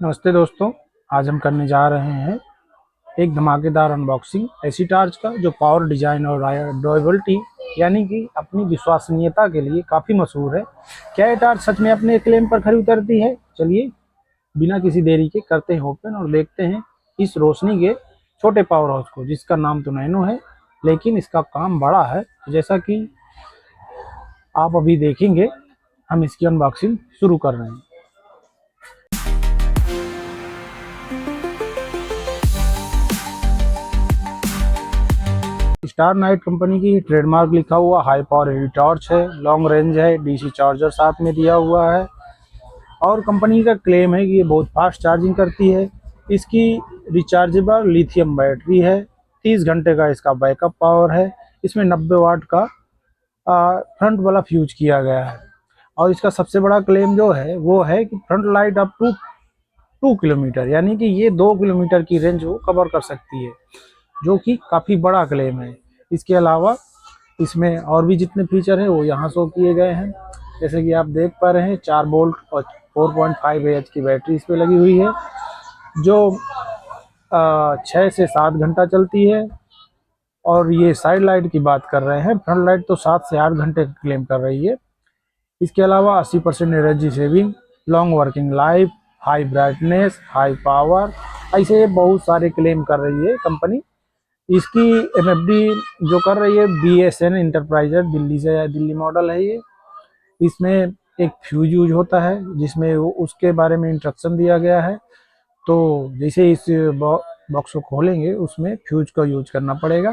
नमस्ते दोस्तों। आज हम करने जा रहे हैं एक धमाकेदार अनबॉक्सिंग ऐसी टार्च का जो पावर, डिजाइन और ड्यूरेबिलिटी यानी कि अपनी विश्वसनीयता के लिए काफ़ी मशहूर है। क्या ये टार्च सच में अपने क्लेम पर खरी उतरती है? चलिए बिना किसी देरी के करते हैं ओपन और देखते हैं इस रोशनी के छोटे पावर हाउस को, जिसका नाम तो नैनो है लेकिन इसका काम बड़ा है। जैसा कि आप अभी देखेंगे, हम इसकी अनबॉक्सिंग शुरू कर रहे हैं। स्टार नाइट कंपनी की ट्रेडमार्क लिखा हुआ हाई पावर एलईडी टॉर्च है। लॉन्ग रेंज है, डीसी चार्जर साथ में दिया हुआ है और कंपनी का क्लेम है कि ये बहुत फास्ट चार्जिंग करती है। इसकी रिचार्जेबल लिथियम बैटरी है। 30 घंटे का इसका बैकअप पावर है। इसमें 90 वाट का फ्रंट वाला फ्यूज किया गया है और इसका सबसे बड़ा क्लेम जो है वो है कि front light up to 2 kilometre, यानी कि ये 2 किलोमीटर की रेंज वो कवर कर सकती है, जो कि काफ़ी बड़ा क्लेम है। इसके अलावा इसमें और भी जितने फीचर हैं वो यहाँ शो किए गए हैं। जैसे कि आप देख पा रहे हैं, 4 वोल्ट और 4.5 AH की बैटरी इस पर लगी हुई है, जो 6 से 7 घंटा चलती है। और ये साइड लाइट की बात कर रहे हैं, फ्रंट लाइट तो 7 से 8 घंटे क्लेम कर रही है। इसके अलावा 80% energy saving, long working life, high brightness, high power, ऐसे बहुत सारे क्लेम कर रही है कंपनी। इसकी एमएफडी जो कर रही है BSN इंटरप्राइजेज, दिल्ली से, दिल्ली मॉडल है ये। इसमें एक फ्यूज यूज होता है जिसमें वो उसके बारे में इंस्ट्रक्शन दिया गया है। तो जैसे इस बॉक्स को खोलेंगे उसमें फ्यूज का यूज करना पड़ेगा।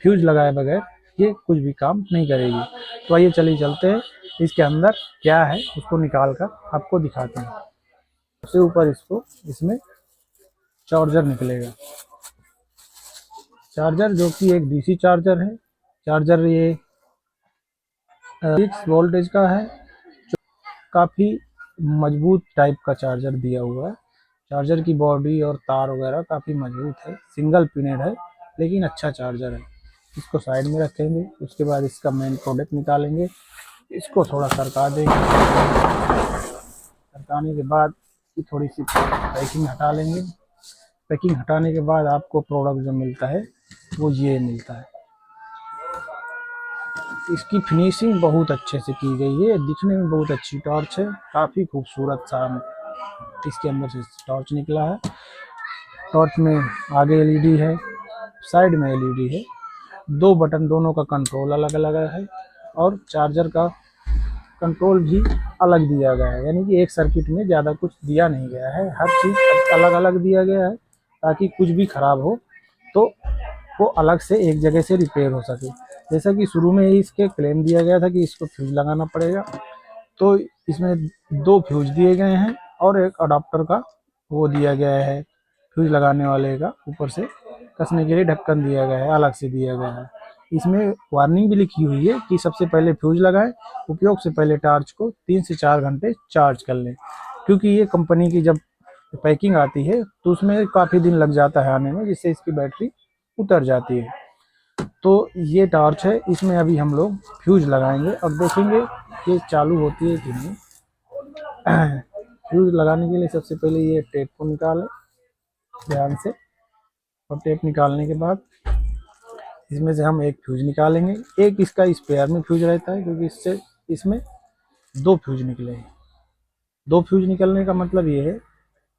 फ्यूज लगाए बगैर ये कुछ भी काम नहीं करेगी। तो आइए चलिए चलते हैं, इसके अंदर क्या है उसको निकाल कर आपको दिखाते हैं। सबसे ऊपर इसमें चार्जर निकलेगा। चार्जर जो कि एक DC चार्जर है। चार्जर ये 6 वोल्टेज का है, जो काफ़ी मजबूत टाइप का चार्जर दिया हुआ है। चार्जर की बॉडी और तार वगैरह काफ़ी मजबूत है, सिंगल पिनेड है लेकिन अच्छा चार्जर है। इसको साइड में रखेंगे, उसके बाद इसका मेन प्रोडक्ट निकालेंगे, इसको थोड़ा सरका देंगे। सरकाने के बाद थोड़ी सी पैकिंग हटा लेंगे। पैकिंग हटाने के बाद आपको प्रोडक्ट जो मिलता है वो ये मिलता है। इसकी फिनिशिंग बहुत अच्छे से की गई है, दिखने में बहुत अच्छी टॉर्च है, काफ़ी खूबसूरत सा इसके अंदर से टॉर्च निकला है। टॉर्च में आगे LED है, साइड में LED है, 2 बटन, दोनों का कंट्रोल अलग अलग है और चार्जर का कंट्रोल भी अलग दिया गया है, यानी कि एक सर्किट में ज़्यादा कुछ दिया नहीं गया है, हर चीज़ अलग अलग दिया गया है ताकि कुछ भी ख़राब हो तो वो अलग से एक जगह से रिपेयर हो सके। जैसा कि शुरू में ही इसके क्लेम दिया गया था कि इसको फ्यूज लगाना पड़ेगा, तो इसमें 2 फ्यूज दिए गए हैं और एक अडाप्टर का वो दिया गया है, फ्यूज लगाने वाले का ऊपर से कसने के लिए ढक्कन दिया गया है, अलग से दिया गया है। इसमें वार्निंग भी लिखी हुई है कि सबसे पहले फ्यूज लगाएं, उपयोग से पहले टार्च को 3 से 4 घंटे चार्ज कर लें, क्योंकि ये कंपनी की जब पैकिंग आती है तो उसमें काफ़ी दिन लग जाता है आने में, जिससे इसकी बैटरी उतर जाती है। तो ये टॉर्च है, इसमें अभी हम लोग फ्यूज लगाएंगे और देखेंगे ये चालू होती है कि नहीं। फ्यूज लगाने के लिए सबसे पहले ये टेप को निकालें ध्यान से, और टेप निकालने के बाद इसमें से हम एक फ्यूज निकालेंगे। एक इसका स्पेयर में फ्यूज रहता है, क्योंकि इससे इसमें 2 फ्यूज निकले हैं। 2 फ्यूज निकलने का मतलब ये है,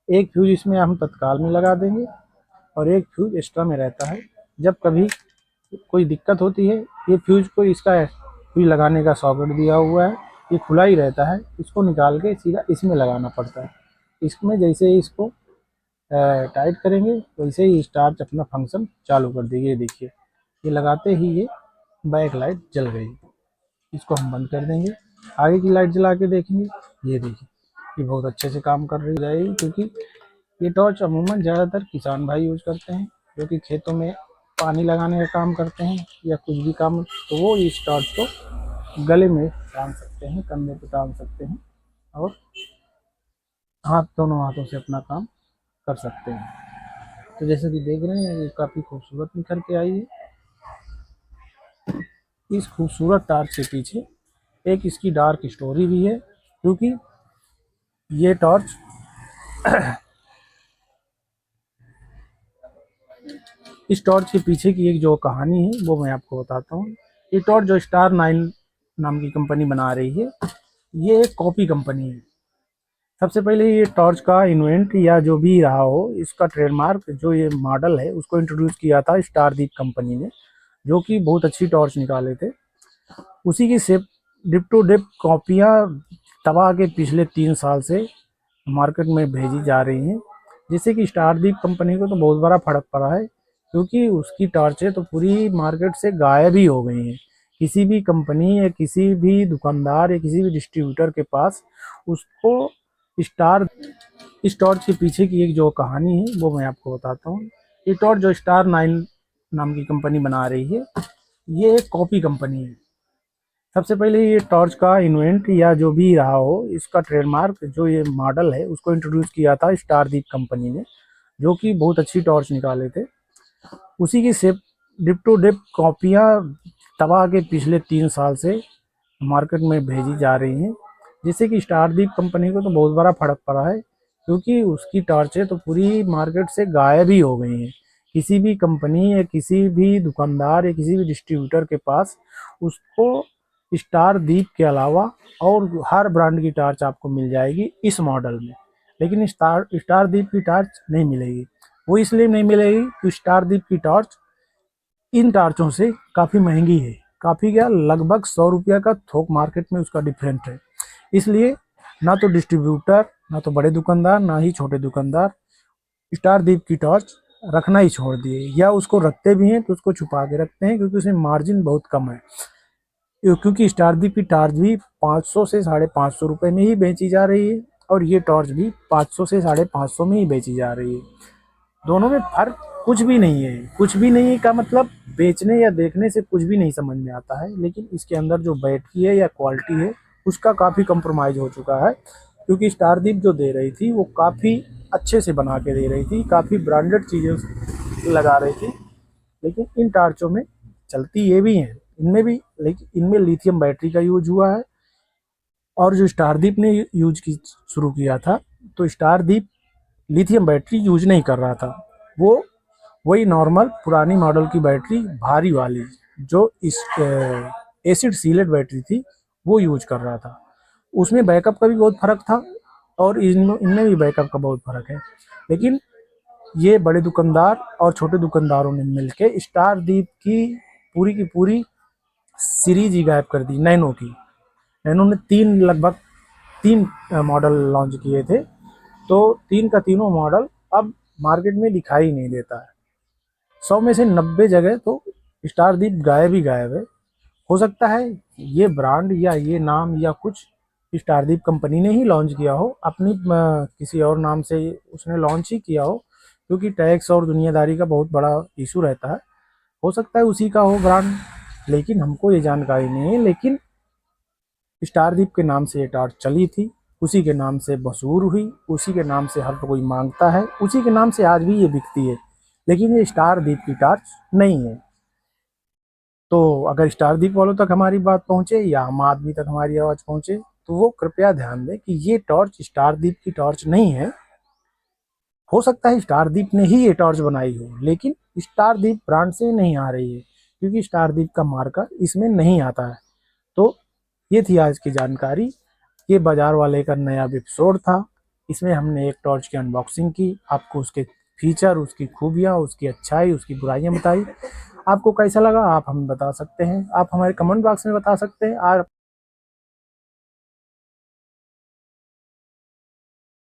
एक फ्यूज इसमें हम तत्काल में लगा देंगे और एक फ्यूज एक्स्ट्रा में रहता है। जब कभी कोई दिक्कत होती है, ये फ्यूज को, इसका फ्यूज लगाने का सॉकेट दिया हुआ है, ये खुला ही रहता है, इसको निकाल के सीधा इसमें लगाना पड़ता है। इसमें जैसे ही इसको टाइट करेंगे वैसे ही स्टार्च अपना फंक्शन चालू कर देगी। ये देखिए, ये लगाते ही ये बैक लाइट जल गई। इसको हम बंद कर देंगे, आगे की लाइट जला के देखेंगे। ये देखिए, ये बहुत अच्छे से काम कर रही है, क्योंकि ये टॉर्च अमूमन ज़्यादातर किसान भाई यूज करते हैं, जो कि खेतों में पानी लगाने का काम करते हैं या कुछ भी काम, तो वो इस टॉर्च को गले में टांग सकते हैं, कंधे पे टांग सकते हैं और दोनों हाथों से अपना काम कर सकते हैं। तो जैसे कि देख रहे हैं, ये काफ़ी खूबसूरत निखर के आई है। इस खूबसूरत टॉर्च के पीछे एक इसकी डार्क स्टोरी भी है, क्योंकि ये टॉर्च इस टॉर्च के पीछे की एक जो कहानी है वो मैं आपको बताता हूँ। ये टॉर्च जो स्टार 9 नाम की कंपनी बना रही है, ये एक कॉपी कंपनी है। सबसे पहले ये टॉर्च का इन्वेंट या जो भी रहा हो, इसका ट्रेडमार्क जो ये मॉडल है उसको इंट्रोड्यूस किया था स्टारदीप कंपनी ने, जो कि बहुत अच्छी टॉर्च निकाले थे। उसी की सेप डिप टू डिप कॉपियाँ तबाह के पिछले 3 साल से मार्केट में भेजी जा रही हैं, जिससे कि स्टारदीप कंपनी को तो बहुत बड़ा फर्क पड़ा है, क्योंकि उसकी टॉर्चें तो पूरी मार्केट से गायब ही हो गई हैं। किसी भी कंपनी या किसी भी दुकानदार या किसी भी डिस्ट्रीब्यूटर के पास उसको स्टार इस टॉर्च के पीछे की एक जो कहानी है वो मैं आपको बताता हूँ। ये टॉर्च जो स्टार 9 नाम की कंपनी बना रही है, ये एक कॉपी कंपनी है। सबसे पहले ये टॉर्च का इन्वेंट या जो भी रहा हो, इसका ट्रेडमार्क जो ये मॉडल है उसको इंट्रोड्यूस किया था स्टारदीप कंपनी ने, जो कि बहुत अच्छी टॉर्च निकाले थे। उसी की सेप डिप टू डिप कॉपियाँ तबाह के पिछले 3 साल से मार्केट में भेजी जा रही हैं, जिससे कि स्टारदीप कंपनी को तो बहुत बड़ा फर्क पड़ा है, क्योंकि उसकी टॉर्चें तो पूरी मार्केट से गायब ही हो गई हैं। किसी भी कंपनी या किसी भी दुकानदार या किसी भी डिस्ट्रीब्यूटर के पास उसको स्टारदीप के अलावा और हर ब्रांड की टॉर्च आपको मिल जाएगी इस मॉडल में, लेकिन स्टारदीप की टॉर्च नहीं मिलेगी। वो इसलिए नहीं मिलेगी कि स्टारदीप की टॉर्च इन टॉर्चों से काफ़ी महंगी है। काफ़ी क्या, लगभग 100 रुपया का थोक मार्केट में उसका डिफरेंट है। इसलिए ना तो डिस्ट्रीब्यूटर, ना तो बड़े दुकानदार, ना ही छोटे दुकानदार स्टारदीप की टॉर्च रखना ही छोड़ दिए, या उसको रखते भी हैं तो उसको छुपा के रखते हैं, क्योंकि उसमें मार्जिन बहुत कम है। क्योंकि स्टारदीप की टॉर्च भी 500 से 550 रुपये में ही बेची जा रही है, और ये टॉर्च भी 500 से 550 में ही बेची जा रही है। दोनों में फर्क कुछ भी नहीं है। कुछ भी नहीं का मतलब बेचने या देखने से कुछ भी नहीं समझ में आता है, लेकिन इसके अंदर जो बैटरी है या क्वालिटी है उसका काफ़ी कंप्रोमाइज़ हो चुका है। क्योंकि स्टारदीप जो दे रही थी वो काफ़ी अच्छे से बना के दे रही थी, काफ़ी ब्रांडेड चीज़ें लगा रही थी, लेकिन इन टार्चों में चलती ये भी हैं इनमें भी, लेकिन इनमें लिथियम बैटरी का यूज हुआ है। और जो स्टारदीप ने यूज की शुरू किया था, तो स्टारदीप लिथियम बैटरी यूज नहीं कर रहा था। वो वही नॉर्मल पुरानी मॉडल की बैटरी भारी वाली, जो इस एसिड सीलेट बैटरी थी, वो यूज कर रहा था। उसमें बैकअप का भी बहुत फर्क था, और इनमें भी बैकअप का बहुत फर्क है। लेकिन ये बड़े दुकानदार और छोटे दुकानदारों ने मिलकर स्टारदीप की पूरी सीरीज ही गायब कर दी। नैनो की, नैनो ने लगभग तीन मॉडल लॉन्च किए थे, तो तीन का तीनों मॉडल अब मार्केट में दिखाई नहीं देता है। 100 में से 90 जगह तो स्टारदीप गायब ही गायब है। हो सकता है ये ब्रांड या ये नाम या कुछ स्टारदीप कंपनी ने ही लॉन्च किया हो, अपनी किसी और नाम से उसने लॉन्च ही किया हो, क्योंकि टैक्स और दुनियादारी का बहुत बड़ा इशू रहता है। हो सकता है उसी का हो ब्रांड, लेकिन हमको ये जानकारी नहीं है। लेकिन स्टारदीप के नाम से ये टॉर्च चली थी, उसी के नाम से मशहूर हुई, उसी के नाम से हर कोई मांगता है, उसी के नाम से आज भी ये बिकती है। लेकिन ये स्टारदीप की टॉर्च नहीं है। तो अगर स्टारदीप वालों तक हमारी बात पहुंचे या आम आदमी तक हमारी आवाज़ पहुंचे, तो वो कृपया ध्यान दें कि ये टॉर्च स्टारदीप की टॉर्च नहीं है। हो सकता है स्टारदीप ने ही ये टॉर्च बनाई हो, लेकिन स्टारदीप ब्रांड से नहीं आ रही है, क्योंकि स्टारदीप का मार्का इसमें नहीं आता है। तो ये थी आज की जानकारी। ये बाजार वाले का नया एपिसोड था। इसमें हमने एक टॉर्च की अनबॉक्सिंग की, आपको उसके फीचर, उसकी खूबियाँ, उसकी अच्छाई, उसकी बुराइयाँ बताई। आपको कैसा लगा आप हमें बता सकते हैं, आप हमारे कमेंट बॉक्स में बता सकते हैं।